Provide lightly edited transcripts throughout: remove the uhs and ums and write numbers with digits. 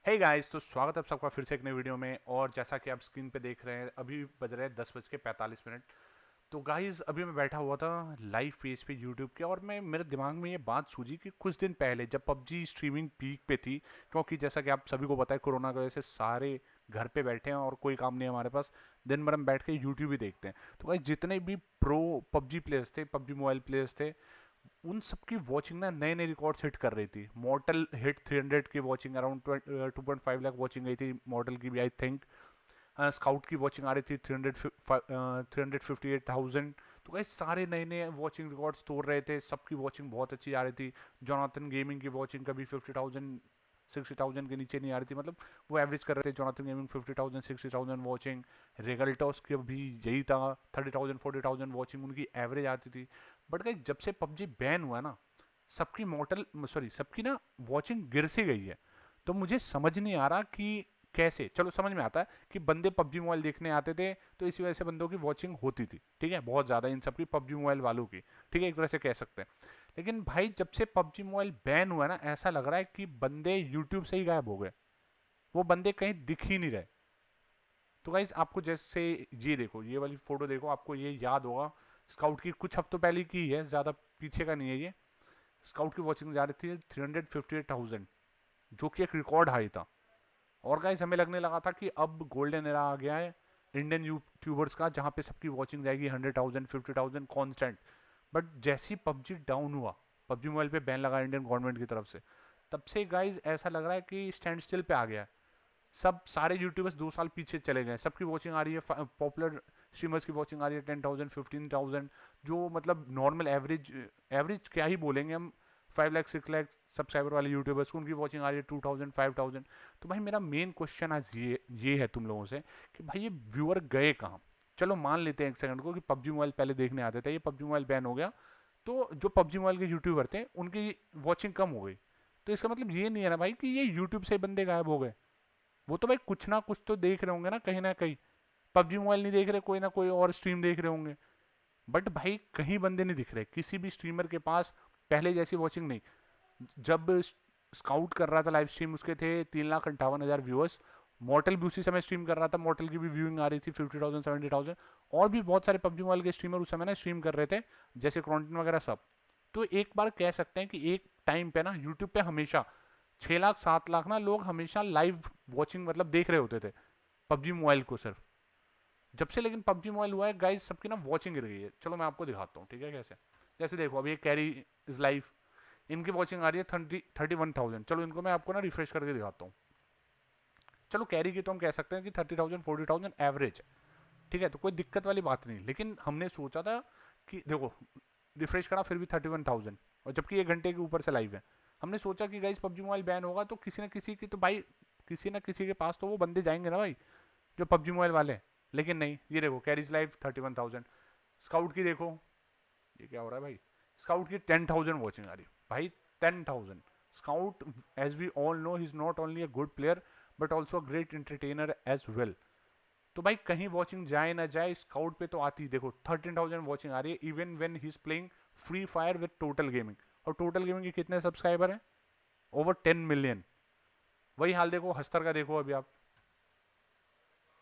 Hey guys, तो स्वागत है आप सबका फिर से एक नई वीडियो में। और जैसा कि आप स्क्रीन पे देख रहे हैं, अभी बज रहे हैं 10:45। तो गाइस, अभी मैं बैठा हुआ था लाइव पेज पे यूट्यूब के, और मैं मेरे दिमाग में ये बात सूझी कि कुछ दिन पहले जब पबजी स्ट्रीमिंग पीक पे थी, क्योंकि जैसा कि आप सभी को पता है, कोरोना की वजह से सारे घर पे बैठे हैं और कोई काम नहीं है हमारे पास। दिन भर हम बैठ के यूट्यूब ही देखते हैं। तो गाइस, जितने भी प्रो पबजी प्लेयर्स थे, पबजी मोबाइल प्लेयर्स थे, उन सबकी वॉचिंग ना नए नए रिकॉर्ड्स हिट कर रही थी। मॉर्टल हिट 300 की वॉचिंग, अराउंड 2.5 लाख वॉचिंग गई थी मॉर्टल की भी, आई थिंक। स्काउट की वॉचिंग आ रही थी 358,000। तो गाइस, सारे नए नए वॉचिंग रिकॉर्ड्स तोड़ रहे थे, सबकी वॉचिंग बहुत अच्छी आ रही थी। जोनाथन गेमिंग की वॉचिंग कभी 50,000 60,000 के नीचे नहीं आ रही थी, मतलब वो एवरेज कर रहे थे। Jonathan gaming 50,000 60,000 watching. रेगल्टॉस की भी यही था, 30,000 40,000 वॉचिंग उनकी एवरेज आती थी। बट गाइस, जब से पबजी बैन हुआ ना, सबकी मॉडल सॉरी सबकी ना वॉचिंग गिर सी गई है। तो मुझे समझ नहीं आ रहा कि कैसे। चलो, समझ में आता है कि बंदे पबजी मोबाइल देखने आते थे, तो इसी वजह से बंदों की वॉचिंग होती थी, ठीक है, बहुत ज़्यादा इन सबकी पबजी मोबाइल वालों की, ठीक है, एक तरह से कह सकते हैं। लेकिन भाई, जब से पबजी मोबाइल बैन हुआ ना, ऐसा लग रहा है कि बंदे यूट्यूब से ही गायब हो गए। वो बंदे कहीं दिख ही नहीं रहे। तो गाइज, आपको जैसे ये देखो, ये वाली फोटो देखो, आपको ये याद होगा, स्काउट की कुछ हफ्तों पहले की है, ज़्यादा पीछे का नहीं है ये। स्काउट की वॉचिंग जा रही थी 358,000, जो कि एक रिकॉर्ड हाई था। और गाइस, हमें लगने लगा था कि अब गोल्डन एरा आ गया है इंडियन यूट्यूबर्स का, जहाँ पे सबकी वॉचिंग जाएगी 100,000 50,000 कॉन्स्टेंट। बट जैसे ही पबजी डाउन हुआ, पबजी मोबाइल पे बैन लगा इंडियन गवर्नमेंट की तरफ से, तब से गाइज ऐसा लग रहा है कि स्टैंड स्टिल पे आ गया है। सब सारे यूट्यूबर्स 2 साल पीछे चले गए। सबकी वॉचिंग आ रही है, पॉपुलर स्ट्रीमर्स की वॉचिंग आ रही है 10,000 15,000, जो मतलब नॉर्मल एवरेज, एवरेज क्या ही बोलेंगे हम, 5 लाख 6 लाख सब्सक्राइबर वाले यूट्यूबर्स को उनकी वॉचिंग आ रही है 2,000 5,000। तो भाई, मेरा मेन क्वेश्चन आज ये है तुम लोगों से कि भाई, ये व्यूअर गए कहाँ। चलो, मान लेते हैं एक सेकंड को कि पबजी मोबाइल पहले देखने आते थे, ये पबजी मोबाइल बैन हो गया, तो जो पबजी मोबाइल के यूट्यूबर थे उनकी वॉचिंग कम हो गई। तो इसका मतलब ये नहीं है ना भाई कि ये यूट्यूब से बंदे गायब हो गए। वो तो भाई कुछ ना कुछ तो देख रहे होंगे ना कहीं। पबजी मोबाइल नहीं देख रहे, कोई ना कोई और स्ट्रीम देख रहे होंगे। बट भाई, कहीं बंदे नहीं दिख रहे किसी भी स्ट्रीमर के पास, पहले जैसी वॉचिंग नहीं। जब स्काउट कर रहा था लाइव स्ट्रीम, उसके थे 3,58,000 व्यूअर्स। मॉर्टल भी उसी समय स्ट्रीम कर रहा था, मॉर्टल की भी व्यूइंग आ रही थी 50,000 70,000। और भी बहुत सारे पबजी मोबाइल के स्ट्रीमर उस समय ना स्ट्रीम कर रहे थे, जैसे क्रॉन्टन वगैरह सब। तो एक बार कह सकते हैं कि एक टाइम पे ना यूट्यूब पे हमेशा 6 लाख 7 लाख ना लोग हमेशा लाइव वॉचिंग मतलब देख रहे होते थे पबजी मोबाइल को सिर्फ। जब से लेकिन पबजी मोबाइल हुआ है गाइस, सबकी ना वॉचिंग गिर गई है। चलो, मैं आपको दिखाता हूँ, ठीक है, कैसे। जैसे देखो, अभी ये कैरी इज लाइव, इनकी वॉचिंग आ रही है 31,000। चलो, इनको मैं आपको ना रिफ्रेश करके दिखाता हूँ। चलो, कैरी की तो हम कह सकते हैं कि 30,000 40,000 एवरेज है, ठीक है, तो कोई दिक्कत वाली बात नहीं। लेकिन हमने सोचा था कि देखो, रिफ्रेश करा फिर भी 31,000, और जबकि 1 घंटे के ऊपर से लाइव है। हमने सोचा कि गाइस, पबजी मोबाइल बैन होगा तो किसी ना किसी की तो भाई, किसी ना किसी के पास तो वो बंदे जाएंगे ना भाई, जो पबजी मोबाइल वाले हैं। लेकिन नहीं, ये देखो, कैरीज लाइव 31,000। स्काउट की देखो, ये क्या हो रहा है भाई, स्काउट की 10,000 वॉचिंग आ रही है भाई, 10,000। Scout, as we all know, he is not only a good player but also a great entertainer as well. तो भाई, कहीं वॉचिंग जाए ना जाए, स्काउट पे तो आती ही। देखो, 13,000 वॉचिंग आ रही है even when he is playing free fire with total gaming. और टोटल गेमिंग के कितने सब्सक्राइबर हैं? Over 10 million. वही हाल देखो हस्तर का, देखो अभी आप,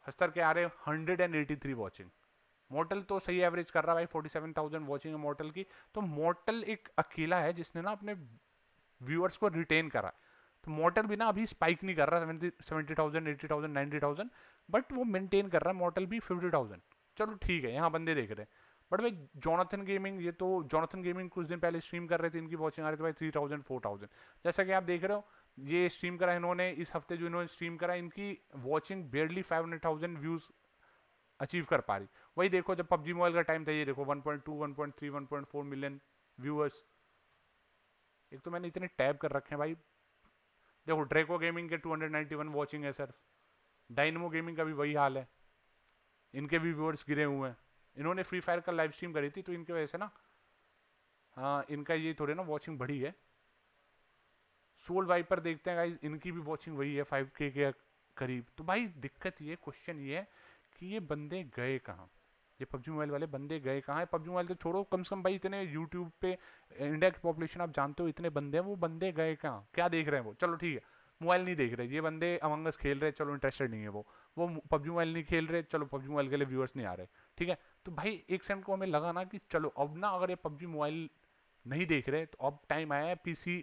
हस्तर के आ रहे 183 वॉचिंग। मॉर्टल तो सही एवरेज कर रहा है भाई, 47,000 वॉचिंग है मॉर्टल की। तो मॉर्टल एक अकेला है जिसने ना अपने व्यूअर्स को रिटेन करा। तो मॉर्टल भी ना अभी स्पाइक नहीं कर रहा 70,000 80,000 90,000, बट वो मेंटेन कर रहा है मॉर्टल भी 50,000। चलो ठीक है, यहाँ बंदे देख रहे हैं। बट भाई, जॉनथन गेमिंग, ये तो जॉनथन गेमिंग कुछ दिन पहले स्ट्रीम कर रहे थे, इनकी वॉचिंग आ रही थी भाई 3,000 4,000। जैसा कि आप देख रहे हो, ये स्ट्रीम करा इन्होंने, इस हफ्ते जो इन्होंने स्ट्रीम करा, इनकी वॉचिंग बेयरली 500,000 व्यूज अचीव कर पा रही। वही देखो, जब पबजी मोबाइल का टाइम था, ये देखो 1.2 1.3 1.4 मिलियन व्यूअर्स। एक तो मैंने इतने टैब कर रखे हैं भाई। देखो, ड्रेको गेमिंग के 291 वॉचिंग है सर। डायनमो गेमिंग का भी वही हाल है, इनके भी व्यूअर्स गिरे हुए हैं। इन्होंने फ्री फायर का लाइव स्ट्रीम करी थी, तो इनकी वजह से ना, हाँ, इनका ये थोड़े ना वॉचिंग बढ़ी है। सोल वाइपर देखते हैं गाइज, इनकी भी वॉचिंग वही है 5K के करीब। तो भाई, दिक्कत ये, क्वेश्चन ये है कि ये बंदे गए कहाँ। ये पबजी मोबाइल वाले बंदे गए कहाँ है? पबजी मोबाइल तो छोड़ो, कम से कम भाई, इतने यूट्यूब पे इंडिया की पॉपुलेशन आप जानते हो, इतने बंदे हैं, वो बंदे गए कहाँ, क्या देख रहे हैं वो? चलो ठीक है, मोबाइल नहीं देख रहे, ये बंदे अमंग अस खेल रहे, चलो इंटरेस्टेड नहीं है वो पबजी मोबाइल नहीं खेल रहे, चलो पबजी मोबाइल के लिए व्यूअर्स नहीं आ रहे, ठीक है। तो भाई एक सेकंड को हमें लगा ना कि चलो अब ना, अगर ये पबजी मोबाइल नहीं देख रहे तो अब टाइम आया है पीसी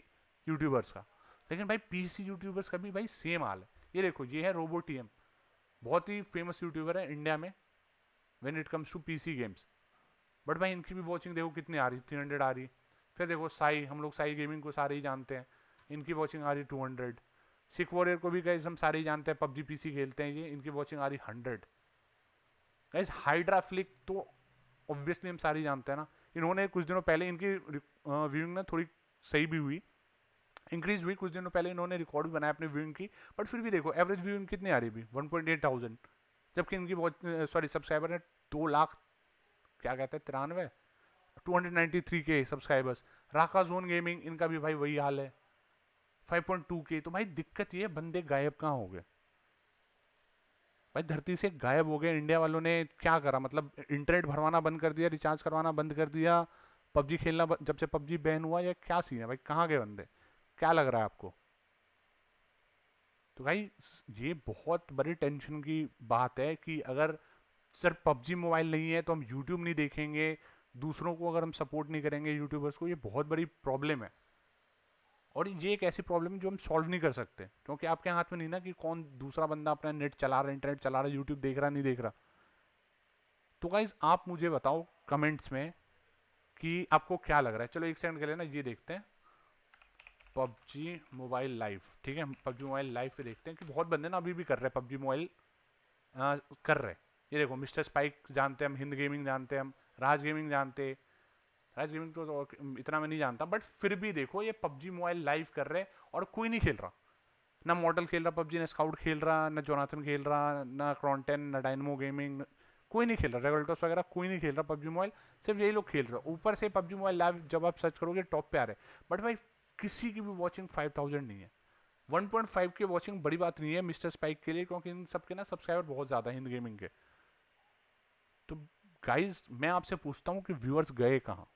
यूट्यूबर्स का। लेकिन भाई पीसी यूट्यूबर्स का भी भाई सेम हाल है। ये देखो, ये है रोबो टीएम, बहुत ही फेमस यूट्यूबर है इंडिया में when it comes to PC games. But भाई इनकी भी वॉचिंग देखो कितनी आ रही, 300 आ रही। फिर देखो साई, हम लोग साई गेमिंग को सारे ही जानते हैं, इनकी वॉचिंग आ रही 200। सिक वॉरियर को भी गाइस हम सारे ही जानते हैं, पबजी पीसी खेलते हैं ये, इनकी वॉचिंग आ रही 100। गाइस हाइड्रा फ्लिक तो ऑब्वियसली हम सारे ही जानते हैं ना, इन्होंने कुछ दिनों पहले इनकी व्यूइंग ना थोड़ी सही भी हुई, इंक्रीज हुई, कुछ दिनों पहले इन्होंने रिकॉर्ड भी बनाया अपने व्यूइंग की। बट फिर भी देखो एवरेज व्यूइंग कितनी आ रही भी, 1.8 थाउजेंड, जबकि इनकी सॉरी सब्सक्राइबर है 2 लाख, क्या कहते हैं 93, 293 के सब्सक्राइबर्स। राका जोन गेमिंग, इनका भी भाई वही हाल है, 5.2 के। तो भाई दिक्कत ये, बंदे गायब कहाँ हो गए भाई, धरती से गायब हो गए। इंडिया वालों ने क्या करा, मतलब इंटरनेट भरवाना बंद कर दिया, रिचार्ज करवाना बंद कर दिया, पबजी खेलना जब से पबजी बैन हुआ, या क्या सीन है भाई, कहाँ गए बंदे, क्या लग रहा है आपको? तो भाई ये बहुत बड़ी टेंशन की बात है कि अगर सिर्फ पबजी मोबाइल नहीं है तो हम यूट्यूब नहीं देखेंगे, दूसरों को अगर हम सपोर्ट नहीं करेंगे यूट्यूबर्स को, ये बहुत बड़ी प्रॉब्लम है। और ये एक ऐसी प्रॉब्लम है जो हम सॉल्व नहीं कर सकते, क्योंकि आपके हाथ में नहीं ना कि कौन दूसरा बंदा अपना नेट चला रहा है, इंटरनेट चला रहा है, यूट्यूब देख रहा नहीं देख रहा। तो गाइज आप मुझे बताओ कमेंट्स में कि आपको क्या लग रहा है। चलो एक सेकंड के लिए ना ये देखते हैं, पबजी मोबाइल लाइव, ठीक है, पबजी मोबाइल लाइव पे देखते हैं कि बहुत बंदे ना अभी भी कर रहे हैं पबजी मोबाइल, कर रहे हैं। ये देखो मिस्टर स्पाइक जानते हैं हम, हिंद गेमिंग जानते हैं हम, राज गेमिंग जानते हैं, राज गेमिंग तो इतना मैं नहीं जानता, बट फिर भी देखो ये पबजी मोबाइल लाइव कर रहे हैं और कोई नहीं खेल रहा, ना मॉडल खेल रहा पबजी, ना स्काउट खेल रहा, ना जोनाथन खेल रहा, ना क्रॉन्टेन, ना डायनमो गेमिंग, कोई नहीं खेल रहा, रेगल्टोस वगैरह कोई नहीं खेल रहा पबजी मोबाइल, सिर्फ यही लोग खेल रहे हैं। ऊपर से पबजी मोबाइल लाइव जब आप सर्च करोगे टॉप पे आ रहे हैं, बट भाई किसी की भी वॉचिंग 5000 नहीं है। 1.5 की वॉचिंग बड़ी बात नहीं है मिस्टर स्पाइक के लिए, क्योंकि इन सबके ना सब्सक्राइबर बहुत ज़्यादा है हिंद गेमिंग के। तो गाइज मैं आपसे पूछता हूँ कि व्यूअर्स गए कहाँ?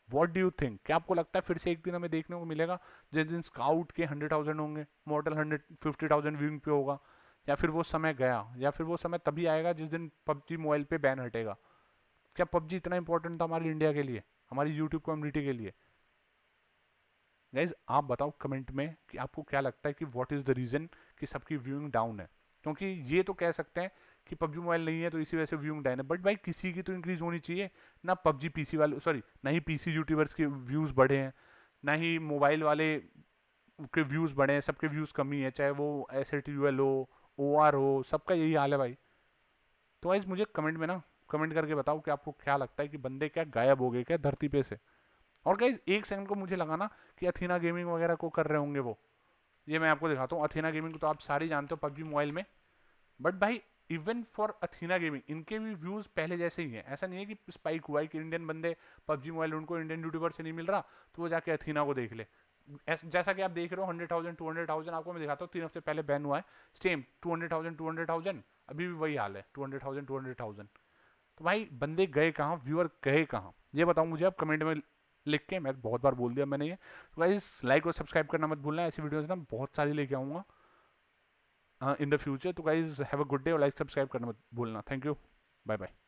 वॉट डू यू थिंक, क्या आपको लगता है फिर से एक दिन हमें देखने को मिलेगा जिस दिन स्काउट के 100,000 होंगे, मॉडल 150,000 व्यूइंग पे होगा, या फिर वो समय गया, या फिर वो समय तभी आएगा जिस दिन पबजी मोबाइल पे बैन हटेगा? क्या पबजी इतना इंपॉर्टेंट था हमारी इंडिया के लिए, हमारी यूट्यूब कम्युनिटी के लिए? गाइज आप बताओ कमेंट में कि आपको क्या लगता है कि व्हाट इज़ द रीज़न कि सबकी व्यूइंग डाउन है। क्योंकि ये तो कह सकते हैं कि पबजी मोबाइल नहीं है तो इसी वजह से व्यूइंग डाउन है, बट भाई किसी की तो इंक्रीज होनी चाहिए ना। पबजी पीसी वाले, सॉरी, ना ही पीसी यूट्यूबर्स के व्यूज़ बढ़े हैं, ना ही मोबाइल वाले के व्यूज़ बढ़े हैं, सबके व्यूज़ कम ही है, चाहे वो SATUL हो, OR हो, सबका यही हाल है भाई। तो गाइज मुझे कमेंट में ना, कमेंट करके बताओ कि आपको क्या लगता है कि बंदे क्या गायब हो गए क्या धरती पे से? और गाइज एक सेकंड को मुझे लगा ना कि अथीना गेमिंग वगैरह को कर रहे होंगे वो, ये मैं आपको दिखाता हूँ। अथीना गेमिंग को तो आप सारे जानते हो पबजी मोबाइल में, बट भाई इवन फॉर अथीना गेमिंग इनके भी व्यूज पहले जैसे ही हैं। ऐसा नहीं है कि स्पाइक हुआ है कि इंडियन बंदे पबजी मोबाइल उनको इंडियन यूट्यूबर से नहीं मिल रहा तो वो जाके अथीना को देख ले। जैसा कि आप देख रहे हो 100,000 200,000, आपको मैं दिखाता हूँ 3 हफ्ते पहले बैन हुआ है, सेम 200,000 200,000, अभी भी वही हाल है 200,000 200,000। तो भाई बंदे गए कहाँ, व्यूअर गए कहाँ, ये बताओ मुझे आप कमेंट में लिख के। मैं बहुत बार बोल दिया मैंने ये। तो गाइस लाइक और सब्सक्राइब करना मत भूलना, ऐसी वीडियोस ना बहुत सारी लेके आऊँगा इन द फ्यूचर। तो guys have a good day और लाइक सब्सक्राइब करना मत भूलना। Thank you, bye bye.